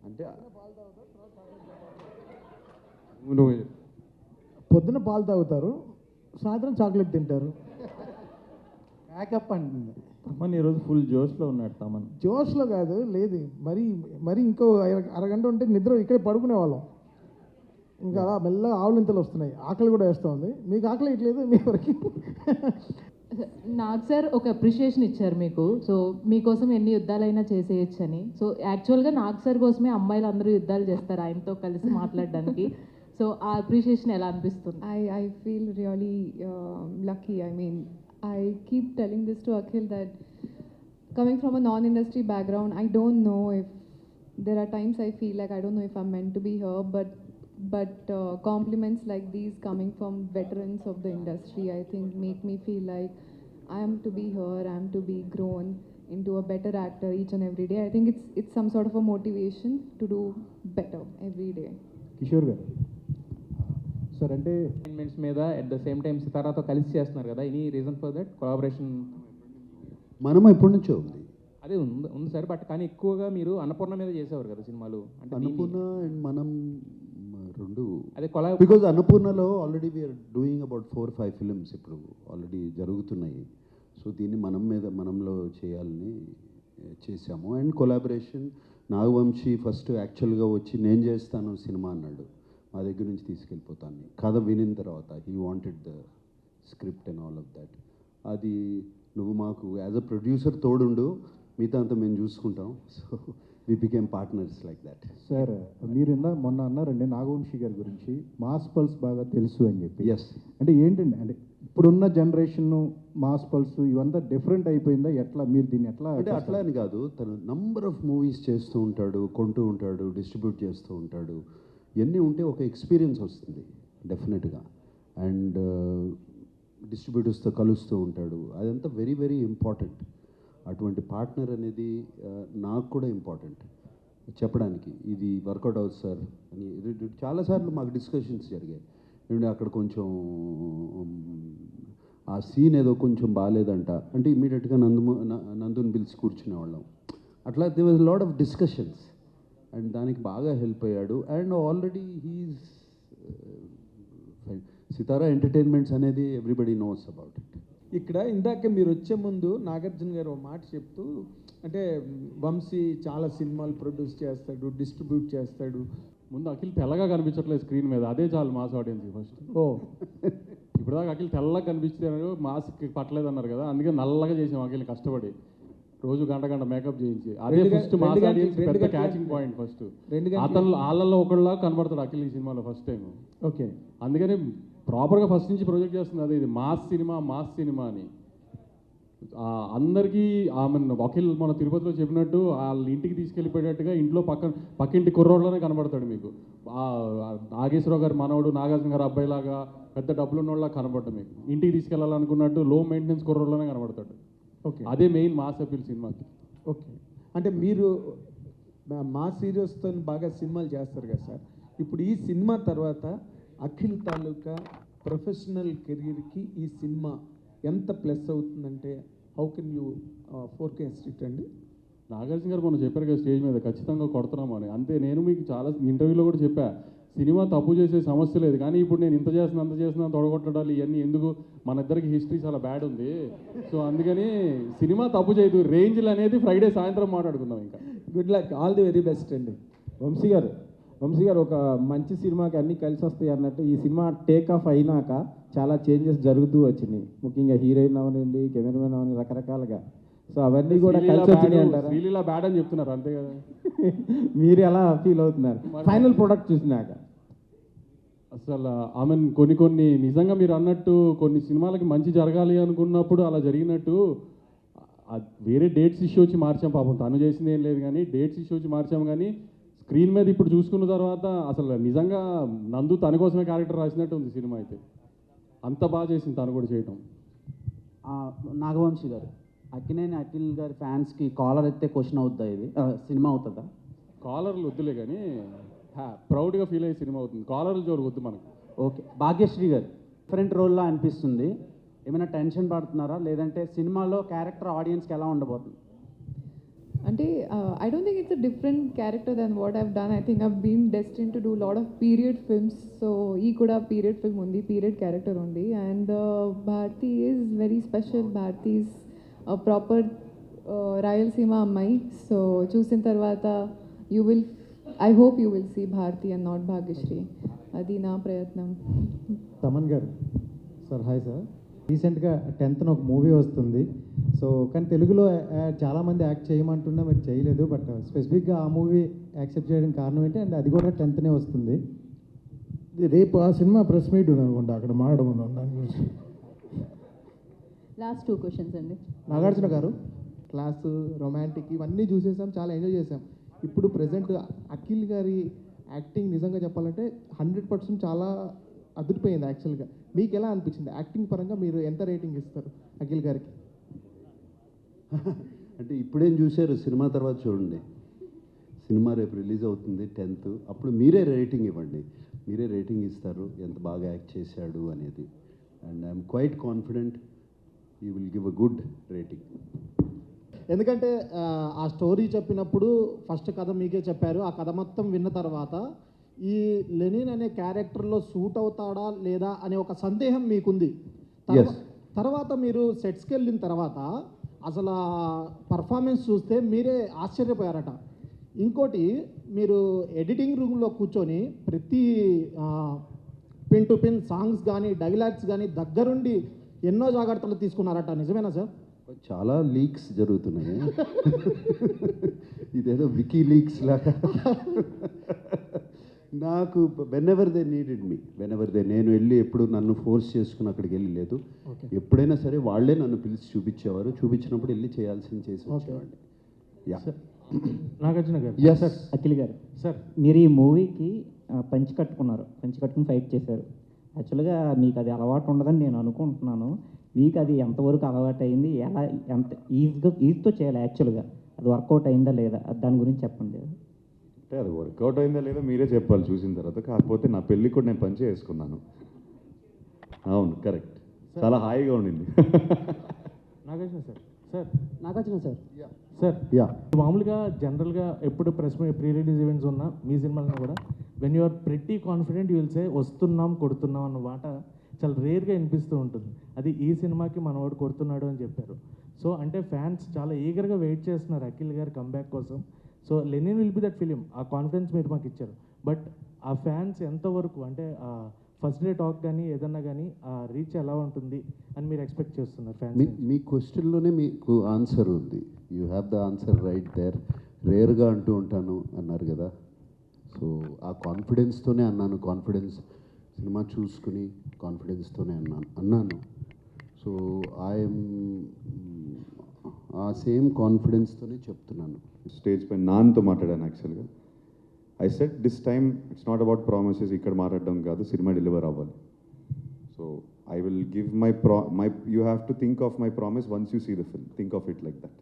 అంటే పొద్దున పాలు తాగుతారు, సాయంత్రం చాక్లెట్ తింటారు. ప్యాకప్ అంటుంది. తమన్ ఈరోజు ఫుల్ జోష్లో ఉన్నాడు. తమన్ జోష్లో కాదు, లేదు మరి ఇంకో అరగంట ఉంటే నిద్ర ఇక్కడే పడుకునే వాళ్ళం. ఇంకా అలా మెల్లగా ఆవులింతలు వస్తున్నాయి, ఆకలి కూడా వేస్తుంది. మీకు ఆకలి ఇట్లేదు మీ వరకు. నాగ్ సార్ ఒక అప్రిషియేషన్ ఇచ్చారు మీకు. సో మీకోసం ఎన్ని యుద్ధాలైనా చేసేయచ్చని. సో యాక్చువల్గా నాగ్ సార్ కోసమే అమ్మాయిలు అందరూ యుద్ధాలు చేస్తారు ఆయనతో కలిసి మాట్లాడడానికి. సో ఆ అప్రిషియేషన్ ఎలా అనిపిస్తుంది? I feel really lucky. I mean, I keep telling this to Akhil that coming from a non-industry background, I don't know if there are times I feel like I don't know if I'm meant to be here, but compliments like these coming from veterans of the industry, I think make me feel like I am to be here, I am to be grown into a better actor each and every day. I think it's some sort of a motivation to do better every day. Kishore గారు sir, అంటే assignments మీద at the same time సితారాతో కలిసి చేస్తున్నారు కదా, any reason for that collaboration? మనం ఎప్పటి నుంచో ఉంది, అదే ఉంది సార్. బట్ కానీ ఎక్కువగా మీరు అన్నపూర్ణ మీద చేసేవారు కదా సినిమాలు. అంటే అన్నపూర్ణ అండ్ మనం రెండు అదే కొలా బికాజ్ అన్నపూర్ణలో already we're doing about 4-5 films ఇప్పుడు ఆల్రెడీ జరుగుతున్నాయి. సో దీన్ని మనంలో చేయాలని చేశాము. అండ్ కొలాబరేషన్ నాగవంశీ ఫస్ట్ యాక్చువల్గా వచ్చి నేను చేస్తాను సినిమా అన్నాడు, మా దగ్గర నుంచి తీసుకెళ్ళిపోతాను. కథ వినిన తర్వాత he wanted the script and all of that. అది నువ్వు మాకు యాజ్ అ ప్రొడ్యూసర్ తోడుండు, మిగతా అంతా మేము చూసుకుంటాం. So we became partners like that. Sir, మీరు మొన్న అన్నారండి నాగవంశీ గారి గురించి మాస్ పల్స్ బాగా తెలుసు అని చెప్పి. ఎస్, అంటే ఏంటండి, అంటే ఇప్పుడున్న జనరేషన్ మాస్ పల్స్ ఇవంతా డిఫరెంట్ అయిపోయిందా? ఎట్లా మీరు దీన్ని ఎట్లా? అంటే అట్లా అని కాదు, తను నంబర్ ఆఫ్ మూవీస్ చేస్తూ ఉంటాడు, కొంటూ ఉంటాడు, డిస్ట్రిబ్యూట్ చేస్తూ ఉంటాడు. ఇవన్నీ ఉంటే ఒక ఎక్స్పీరియన్స్ వస్తుంది డెఫినెట్గా. అండ్ డిస్ట్రిబ్యూటర్స్తో కలుస్తూ ఉంటాడు, అదంతా వెరీ వెరీ ఇంపార్టెంట్. అటువంటి పార్ట్నర్ అనేది నాకు కూడా ఇంపార్టెంట్ చెప్పడానికి. ఇది వర్కౌట్ అవుతుంది సార్ అని చాలాసార్లు మాకు డిస్కషన్స్ జరిగాయి. ఎందుకంటే అక్కడ కొంచెం ఆ సీన్ ఏదో కొంచెం బాగాలేదంట అంటే ఇమీడియట్గా నందుని పిలిచి కూర్చునేవాళ్ళం. అట్లా they was lot of discussions and దానికి బాగా హెల్ప్ అయ్యాడు. And already he's Sithara Entertainments అనేది ఎవ్రీబడి నోస్ అబౌట్ ఇట్. ఇక్కడ ఇందాక మీరు వచ్చే ముందు నాగార్జున గారు ఒక మాట చెప్తూ, అంటే వంశీ చాలా సినిమాలు ప్రొడ్యూస్ చేస్తాడు, డిస్ట్రిబ్యూట్ చేస్తాడు. ముందు అఖిల్ తెల్లగా కనిపించట్లేదు స్క్రీన్ మీద, అదే చాలు మాస్ ఆడియన్స్ ఫస్ట్. ఇప్పుడు దాకా అఖిల్ తెల్లగా కనిపించారు, మాస్క్ పట్టలేదు అన్నారు కదా, అందుకే నల్లగా చేసాం అఖిల్ కష్టపడి రోజు గంట మేకప్ చేయించి. అదే ఫస్ట్ మాస్ ఆడియన్స్ పెద్ద క్యాచింగ్ పాయింట్. ఫస్ట్ అతను వాళ్ళల్లో ఒకళ్ళ కనబడతాడు అఖిల్ ఈ సినిమాలో ఫస్ట్ టైం. ఓకే, అందుకని ప్రాపర్గా ఫస్ట్ నుంచి ప్రొజెక్ట్ చేస్తుంది అదే, ఇది మాస్ సినిమా అని అందరికీ. ఆమె అఖిల్ మన తిరుపతిలో చెప్పినట్టు వాళ్ళ ఇంటికి తీసుకెళ్ళిపోయేటట్టుగా ఇంట్లో పక్కింటి కుర్రోడ్లోనే కనబడతాడు మీకు. నాగేశ్వరరావు గారు మనవడు, నాగార్జున గారు అబ్బాయిలాగా పెద్ద డబ్బులు ఉన్నోళ్ళ కనబడ్డాడు మీకు. ఇంటికి తీసుకెళ్ళాలనుకున్నట్టు లో మెయింటెనెన్స్ కుర్రోడ్లోనే కనబడతాడు. ఓకే, అదే మెయిన్ మాస్ అపీల్ సినిమాకి. ఓకే, అంటే మీరు మా హీరోస్తో బాగా సినిమాలు చేస్తారు కదా సార్. ఇప్పుడు ఈ సినిమా తర్వాత అఖిల్ తాలూకా ప్రొఫెషనల్ కెరీర్కి ఈ సినిమా ఎంత ప్లస్ అవుతుందంటే how can you forecast it అండి? నాగార్జున గారు మనం చెప్పారు కదా స్టేజ్ మీద ఖచ్చితంగా కొడుతున్నాము అని. అంతే, నేను మీకు చాలా ఇంటర్వ్యూలో కూడా చెప్పా, సినిమా తప్పు చేసే సమస్య లేదు, కానీ ఇప్పుడు నేను ఇంత చేస్తున్నా తొడగొట్టడాలు ఇవన్నీ ఎందుకు, మన ఇద్దరికి హిస్టరీ చాలా బ్యాడ్ ఉంది. సో అందుకని సినిమా తప్పు చేయదు, రేంజ్లు అనేది ఫ్రైడే సాయంత్రం మాట్లాడుకుందాం. ఇంకా good luck, all the very best అండి. వంశీ గారు ఒక మంచి సినిమాకి అన్నీ కలిసి వస్తాయి అన్నట్టు ఈ సినిమా టేక్ ఆఫ్ అయినాక చాలా చేంజెస్ జరుగుతూ వచ్చినాయి. ముఖ్యంగా హీరోయిన్ అవనండి, కెమెరామెన్ అవని రకరకాలుగా. సో అవన్నీ కూడా కలిసి వచ్చినాయి అంటారా? శ్రీలీల బ్యాడ్ అని చెప్తున్నారు అంతే కదా. మీరు ఎలా ఫీల్ అవుతున్నారు ఫైనల్ ప్రోడక్ట్ చూసినాక? అసలు ఆమె కొన్ని నిజంగా మీరు అన్నట్టు కొన్ని సినిమాలకి మంచి జరగాలి అనుకున్నప్పుడు అలా జరిగినట్టు వేరే డేట్స్ ఇష్యూ వచ్చి మార్చాం. పాపం తను చేసింది ఏం లేదు కానీ డేట్స్ ఇష్యూ వచ్చి మార్చాము. కానీ స్క్రీన్ మీద ఇప్పుడు చూసుకున్న తర్వాత అసలు నిజంగా నందు తన కోసమే క్యారెక్టర్ రాసినట్టు ఉంది సినిమా అయితే. అంత బాగా చేసింది తను కూడా చేయటం. నాగవంశీ గారు, అఖిల్ గారి ఫ్యాన్స్కి కాలర్ అయితే క్వశ్చన్ అవుతుందా, ఇది సినిమా అవుతుందా? కాలర్లు వద్దులే కానీ ప్రౌడ్గా ఫీల్ అయ్యే సినిమా అవుతుంది, కాలర్లు జోరు వద్దు మనకు. ఓకే, భాగ్యశ్రీ గారు డిఫరెంట్ రోల్లో అనిపిస్తుంది, ఏమైనా టెన్షన్ పడుతున్నారా, లేదంటే సినిమాలో క్యారెక్టర్ ఆడియన్స్కి ఎలా ఉండబోతుంది? అంటే I don't think it's a different character than what I've done. I think I've been destined to do a lot of period films. So ee kuda period film undi, period character undi, and Bharti is very special. Bharti is a proper Rayalaseema ammai. So చూసిన తర్వాత I hope you will see Bharti and not Bhagyashree. అది నా ప్రయత్నం. తమన్ గారు sir, hi sir. రీసెంట్గా 10th ఒక movie వస్తుంది. So కానీ తెలుగులో చాలామంది యాక్ట్ చేయమంటున్నా మీరు చేయలేదు, బట్ స్పెసిఫిక్గా ఆ మూవీ యాక్సెప్ట్ చేయడం కారణం ఏంటి, అండ్ అది కూడా 10th వస్తుంది. రేపు ఆ సినిమా ప్రెస్ మీట్ ఉంది అనుకుంటా, అక్కడ మాట్లాడమన్నాం దాని గురించి. లాస్ట్ 2 క్వశ్చన్స్ అండి. నాగార్జున గారు, క్లాస్, రొమాంటిక్ ఇవన్నీ చూసేసాం, చాలా ఎంజాయ్ చేసాం. ఇప్పుడు ప్రజెంట్ అఖిల్ గారి యాక్టింగ్ నిజంగా చెప్పాలంటే 100% చాలా అదిరిపోయింది యాక్చువల్గా. మీకు ఎలా అనిపించింది యాక్టింగ్ పరంగా? మీరు ఎంత రేటింగ్ ఇస్తారు అఖిల్ గారికి? అంటే ఇప్పుడేం చూశారు, సినిమా తర్వాత చూడండి. సినిమా రేపు రిలీజ్ అవుతుంది 10th, అప్పుడు మీరే రేటింగ్ ఇవ్వండి. మీరే రేటింగ్ ఇస్తారు ఎంత బాగా యాక్ట్ చేశాడు అనేది. And I'm quite confident you will give a good rating. ఎందుకంటే ఆ స్టోరీ చెప్పినప్పుడు ఫస్ట్ కథ మీకే చెప్పారు. ఆ కథ మొత్తం విన్న తర్వాత ఈ లెనిన్ అనే క్యారెక్టర్లో సూట్ అవుతాడా లేదా అనే ఒక సందేహం మీకుంది. తర్వాత మీరు సెట్స్కి వెళ్ళిన తర్వాత అసలు పర్ఫార్మెన్స్ చూస్తే మీరే ఆశ్చర్యపోయారట. ఇంకోటి, మీరు ఎడిటింగ్ రూమ్లో కూర్చొని ప్రతి పిన్ టు పిన్ సాంగ్స్ కానీ డైలాగ్స్ కానీ దగ్గరుండి ఎన్నో జాగ్రత్తలు తీసుకున్నారట, నిజమేనా సార్? చాలా లీక్స్ జరుగుతున్నాయి. ఇదేదో వికీ లీక్స్ లాగా. నాకు వెనెవర్ దే నీడెడ్ మీ, నేను వెళ్ళి ఎప్పుడు నన్ను ఫోర్స్ చేసుకుని అక్కడికి వెళ్ళి లేదు. ఎప్పుడైనా సరే వాళ్ళే నన్ను పిలిచి చూపించేవారు. చూపించినప్పుడు వెళ్ళి చేయాల్సింది చేసి వచ్చేవాడిని. నాగార్జున గారు. సార్, అఖిల్ గారు సార్, మీరు ఈ మూవీకి పంచి కట్టుకుని ఫైట్ చేశారు. యాక్చువల్గా మీకు అది అలవాటు ఉండదని నేను అనుకుంటున్నాను. మీకు అది ఎంతవరకు అలవాటు అయింది, ఎలా ఎంత ఈజీతో చేయాలి, యాక్చువల్గా అది వర్కౌట్ అయిందా లేదా, దాని గురించి చెప్పండి. అంటే అది వర్కౌట్ అయిందా లేదా మీరే చెప్పాలి చూసిన తర్వాత. కాకపోతే నా పెళ్ళి కూడా నేను పంచే వేసుకున్నాను. అవును, కరెక్ట్. చాలా హాయిగా ఉండింది. నాగార్జున సార్ మామూలుగా జనరల్గా ఎప్పుడు ప్రీ రిలీజ్ ఈవెంట్స్ ఉన్నా మీ సినిమాలను కూడా when you're pretty confident you will say వస్తున్నాం కొడుతున్నాం అన్న మాట చాలా రేర్గా వినిపిస్తూ ఉంటుంది. అది ఈ సినిమాకి మనవాడు కొడుతున్నాడు అని చెప్పారు. సో అంటే ఫ్యాన్స్ చాలా ఈగర్గా వెయిట్ చేస్తున్నారు అఖిల్ గారి కంబ్యాక్ కోసం. So Lenin will be that film, ఆ కాన్ఫిడెన్స్ మీరు మాకు ఇచ్చారు. బట్ ఆ ఫ్యాన్స్ ఎంతవరకు అంటే ఫస్ట్ డే టాక్ కానీ ఏదన్నా కానీ ఆ రీచ్ ఎలా ఉంటుంది అని మీరు ఎక్స్పెక్ట్ చేస్తున్నారు ఫ్యాన్స్? మీ క్వశ్చన్లోనే మీకు ఆన్సర్ ఉంది. You have the answer right there. రేర్గా అంటూ ఉంటాను అన్నారు కదా, సో ఆ కాన్ఫిడెన్స్తోనే అన్నాను. కాన్ఫిడెన్స్ సినిమా చూసుకుని కాన్ఫిడెన్స్తోనే అన్నాను. సో ఐఎమ్ ఆ సేమ్ కాన్ఫిడెన్స్తోనే చెప్తున్నాను. స్టేజ్ పైన నాన్నతో మాట్లాడాను యాక్చువల్గా. I said this time it's not about promises, ఇక్కడ మాట్లాడడం కాదు, సినిమా డెలివర్ అవ్వాలి. So I will give my you have to think of my promise once you see the film, think of it like that.